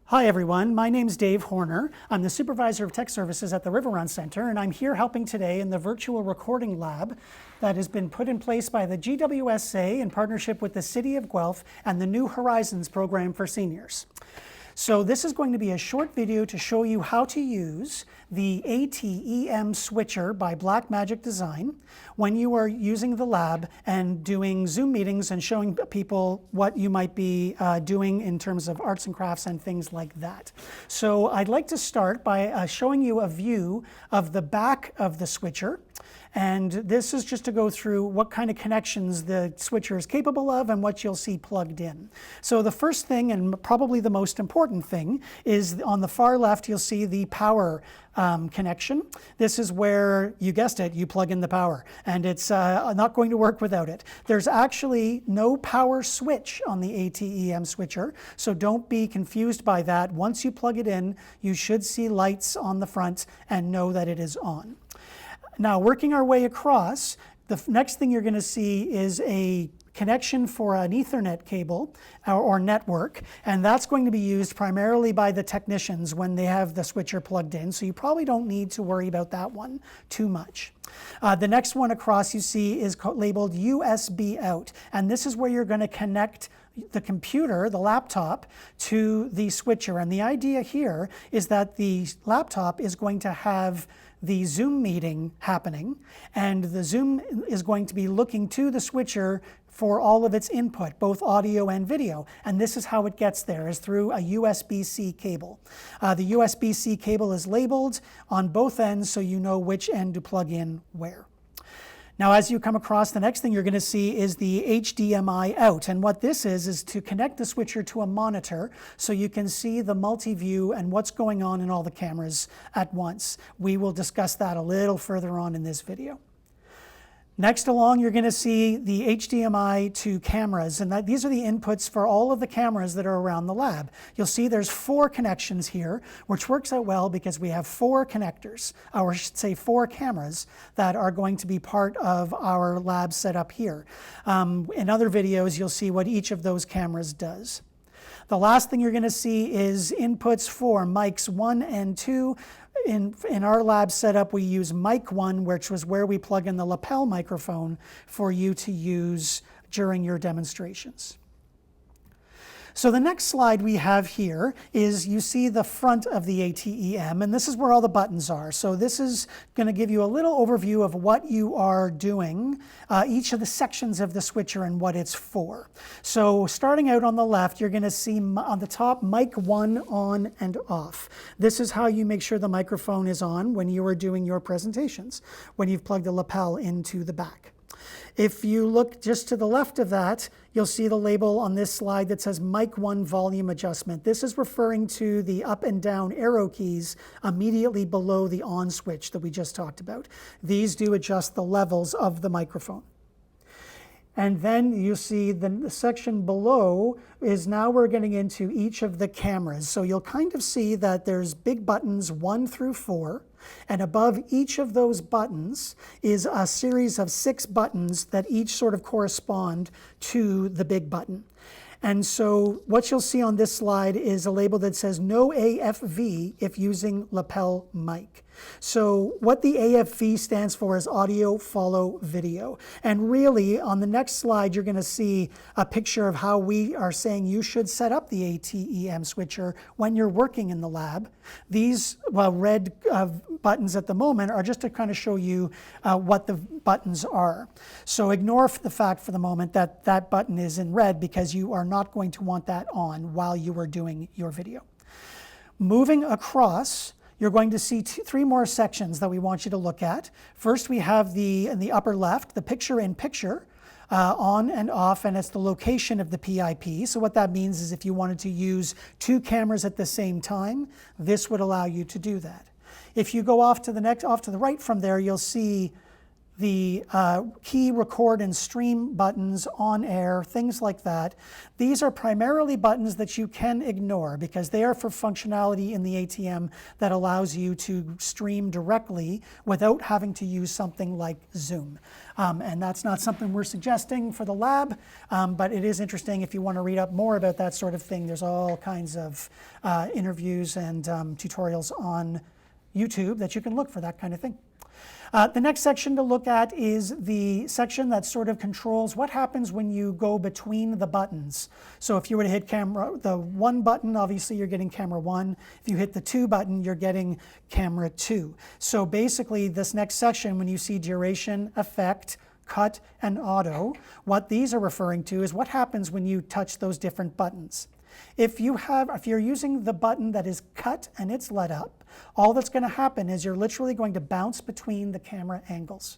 Hi everyone, my name's Dave Horner. I'm the Supervisor of Tech Services at the River Run Center, and I'm here helping today in the virtual recording lab that has been put in place by the GWSA in partnership with the City of Guelph and the New Horizons program for seniors. So this is going to be a short video to show you how to use the ATEM switcher by Blackmagic Design when you are using the lab and doing Zoom meetings and showing people what you might be doing in terms of arts and crafts and things like that. So I'd like to start by showing you a view of the back of the switcher. And this is just to go through what kind of connections the switcher is capable of and what you'll see plugged in. So the first thing, and probably the most important thing, is on the far left you'll see the power connection. This is where, you guessed it, you plug in the power, and it's not going to work without it. There's actually no power switch on the ATEM switcher, so don't be confused by that. Once you plug it in, you should see lights on the front and know that it is on. Now, working our way across, the next thing you're going to see is a connection for an Ethernet cable or network, and that's going to be used primarily by the technicians when they have the switcher plugged in, so you probably don't need to worry about that one too much. The next one across you see is labeled USB out, and this is where you're going to connect the computer, the laptop, to the switcher. And the idea here is that the laptop is going to have the Zoom meeting happening, and the Zoom is going to be looking to the switcher for all of its input, both audio and video. And this is how it gets there, is through a USB-C cable. The USB-C cable is labeled on both ends so you know which end to plug in where. Now, as you come across, the next thing you're going to see is the HDMI out. And what this is to connect the switcher to a monitor so you can see the multi-view and what's going on in all the cameras at once. We will discuss that a little further on in this video. Next along, you're going to see the HDMI to cameras, and these are the inputs for all of the cameras that are around the lab. You'll see there's 4 connections here, which works out well because we have 4 connectors, or I should say 4 cameras that are going to be part of our lab setup here. In other videos, you'll see what each of those cameras does. The last thing you're going to see is inputs for mics 1 and 2. In our lab setup, we use mic 1, which was where we plug in the lapel microphone for you to use during your demonstrations. So the next slide we have here is, you see the front of the ATEM, and this is where all the buttons are. So this is going to give you a little overview of what you are doing, each of the sections of the switcher and what it's for. So starting out on the left, you're going to see on the top, mic 1 on and off. This is how you make sure the microphone is on when you are doing your presentations, when you've plugged the lapel into the back. If you look just to the left of that, you'll see the label on this slide that says mic 1 volume adjustment. This is referring to the up and down arrow keys immediately below the on switch that we just talked about. These do adjust the levels of the microphone. And then you see the section below is now we're getting into each of the cameras. So you'll kind of see that there's big buttons 1 through 4. And above each of those buttons is a series of 6 buttons that each sort of correspond to the big button. And so what you'll see on this slide is a label that says no AFV if using lapel mic. So what the AFV stands for is audio follow video. And really, on the next slide, you're going to see a picture of how we are saying you should set up the ATEM switcher when you're working in the lab. These red buttons at the moment are just to kind of show you what the buttons are. So ignore the fact for the moment that that button is in red, because you are not going to want that on while you are doing your video. Moving across, you're going to see 3 more sections that we want you to look at. First, we have in the upper left, the picture-in-picture, on and off, and it's the location of the PIP. So what that means is if you wanted to use 2 cameras at the same time, this would allow you to do that. If you go off to the right from there, you'll see the key, record, and stream buttons on air, things like that. These are primarily buttons that you can ignore because they are for functionality in the ATEM that allows you to stream directly without having to use something like Zoom. And that's not something we're suggesting for the lab, but it is interesting if you want to read up more about that sort of thing. There's all kinds of interviews and tutorials on YouTube that you can look for that kind of thing. The next section to look at is the section that sort of controls what happens when you go between the buttons. So if you were to hit the 1 button, obviously you're getting camera 1. If you hit the 2 button, you're getting camera 2. So basically this next section, when you see duration, effect, cut, and auto, what these are referring to is what happens when you touch those different buttons. If you're using the button that is cut and it's lit up, all that's going to happen is you're literally going to bounce between the camera angles.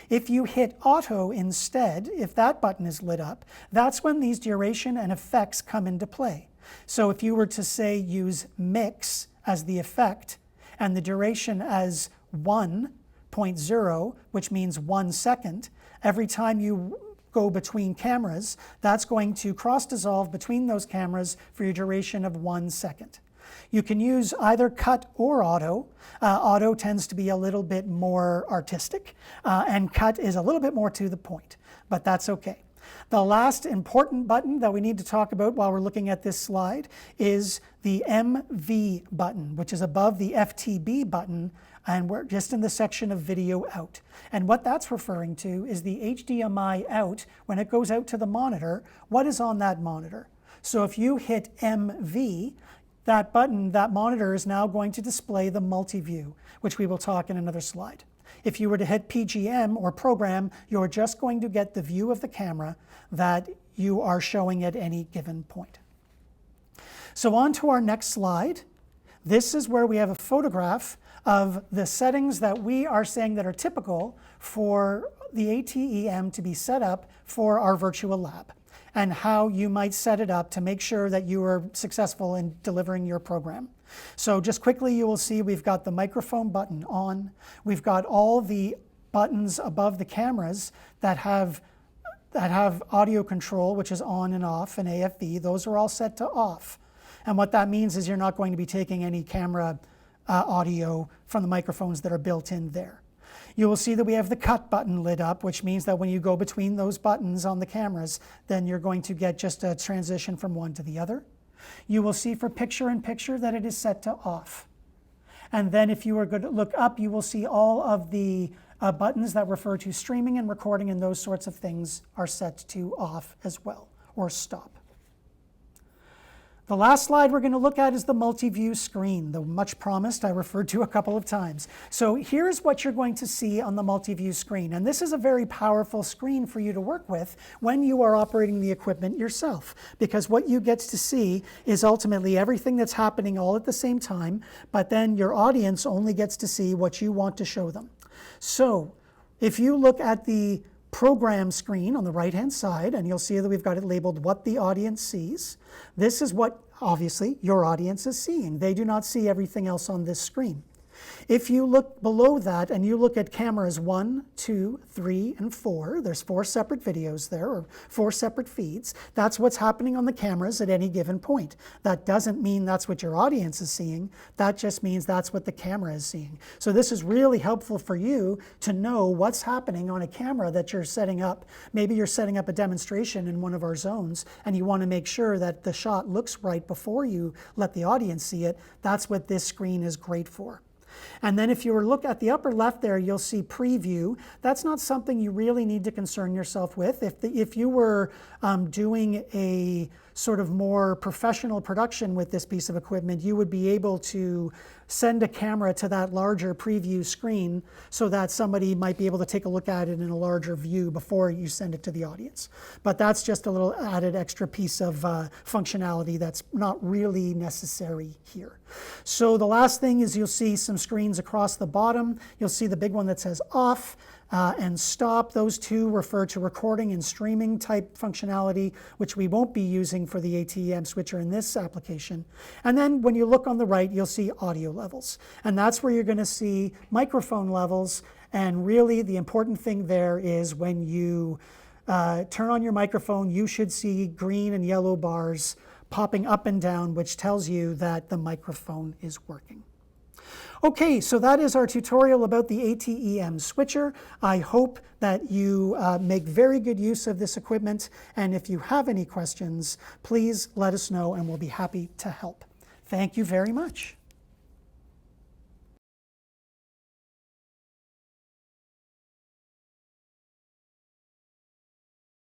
If you hit auto instead, if that button is lit up, that's when these duration and effects come into play. So if you were to say use mix as the effect and the duration as 1.0, which means 1 second, every time you go between cameras, that's going to cross-dissolve between those cameras for your duration of 1 second. You can use either cut or auto. Auto tends to be a little bit more artistic, and cut is a little bit more to the point, but that's okay. The last important button that we need to talk about while we're looking at this slide is the MV button, which is above the FTB button, and we're just in the section of video out. And what that's referring to is the HDMI out. When it goes out to the monitor, what is on that monitor? So if you hit MV, that button, that monitor is now going to display the MultiView, which we will talk in another slide. If you were to hit PGM or program, you're just going to get the view of the camera that you are showing at any given point. So on to our next slide. This is where we have a photograph of the settings that we are saying that are typical for the ATEM to be set up for our virtual lab, and how you might set it up to make sure that you are successful in delivering your program. So just quickly, you will see we've got the microphone button on. We've got all the buttons above the cameras that have audio control, which is on and off, and AFV. Those are all set to off. And what that means is you're not going to be taking any camera audio from the microphones that are built in there. You will see that we have the cut button lit up, which means that when you go between those buttons on the cameras, then you're going to get just a transition from one to the other. You will see for picture-in-picture that it is set to off. And then if you are going to look up, you will see all of the buttons that refer to streaming and recording and those sorts of things are set to off as well, or stop. The last slide we're going to look at is the MultiView Screen, the much promised I referred to a couple of times. So here's what you're going to see on the MultiView Screen. And this is a very powerful screen for you to work with when you are operating the equipment yourself, because what you get to see is ultimately everything that's happening all at the same time, but then your audience only gets to see what you want to show them. So if you look at the program screen on the right-hand side, and you'll see that we've got it labeled what the audience sees. This is what, obviously, your audience is seeing. They do not see everything else on this screen. If you look below that and you look at cameras 1, 2, 3, and 4, there's 4 separate videos there, or 4 separate feeds. That's what's happening on the cameras at any given point. That doesn't mean that's what your audience is seeing. That just means that's what the camera is seeing. So this is really helpful for you to know what's happening on a camera that you're setting up. Maybe you're setting up a demonstration in one of our zones and you want to make sure that the shot looks right before you let the audience see it. That's what this screen is great for. And then if you were to look at the upper left there, you'll see preview. That's not something you really need to concern yourself with. If you were doing a sort of more professional production with this piece of equipment, you would be able to send a camera to that larger preview screen so that somebody might be able to take a look at it in a larger view before you send it to the audience. But that's just a little added extra piece of functionality that's not really necessary here. So the last thing is you'll see some screens across the bottom. You'll see the big one that says off. and stop. Those two refer to recording and streaming type functionality, which we won't be using for the ATEM switcher in this application. And then when you look on the right, you'll see audio levels. And that's where you're going to see microphone levels. And really the important thing there is when you turn on your microphone, you should see green and yellow bars popping up and down, which tells you that the microphone is working. Okay, so that is our tutorial about the ATEM switcher. I hope that you make very good use of this equipment, and if you have any questions, please let us know and we'll be happy to help. Thank you very much.